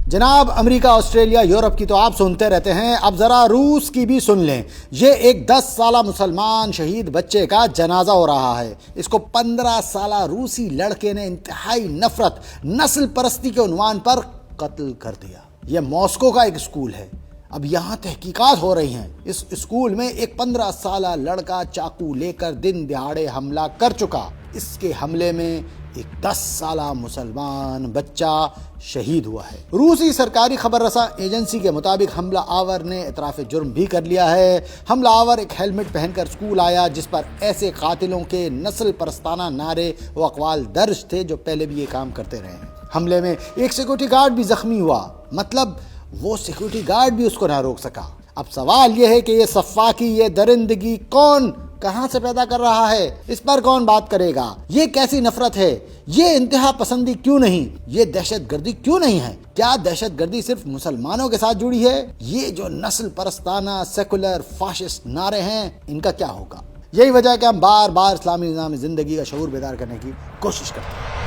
جناب امریکہ، Australia, Europe کی تو آپ سنتے رہتے ہیں، اب ذرا روس کی بھی سن لیں۔ یہ ایک 10 سالہ مسلمان شہید بچے کا جنازہ ہو رہا ہے۔ اس کو 15 سالہ روسی لڑکے نے انتہائی نفرت، نسل پرستی کے عنوان پر قتل کر دیا۔ یہ ماسکو کا ایک اسکول ہے۔ اب یہاں تحقیقات ہو رہی ہیں۔ اس اسکول میں ایک 15 سالہ لڑکا چاقو لے کر دن دہاڑے حملہ کر چکا۔ اس کے حملے میں ایک 10 سالہ مسلمان بچہ شہید ہوا ہے۔ روسی سرکاری خبر رساں ایجنسی کے مطابق حملہ آور نے اعتراف جرم بھی کر لیا ہے۔ حملہ آور ایک ہیلمٹ پہن کر اسکول آیا، جس پر ایسے قاتلوں کے نسل پرستانہ نعرے و اقوال درج تھے جو پہلے بھی یہ کام کرتے رہے ہیں۔ حملے میں ایک سیکورٹی گارڈ بھی زخمی ہوا، مطلب وہ سیکورٹی گارڈ بھی اس کو نہ روک سکا۔ اب سوال یہ ہے کہ یہ سفاکی، یہ درندگی کون کہاں سے پیدا کر رہا ہے؟ اس پر کون بات کرے گا؟ یہ کیسی نفرت ہے؟ یہ انتہا پسندی کیوں نہیں؟ یہ دہشت گردی کیوں نہیں ہے؟ کیا دہشت گردی صرف مسلمانوں کے ساتھ جڑی ہے؟ یہ جو نسل پرستانہ سیکولر فاشسٹ نعرے ہیں، ان کا کیا ہوگا؟ یہی وجہ ہے کہ ہم بار بار اسلامی نظام زندگی کا شعور بیدار کرنے کی کوشش کرتے ہیں۔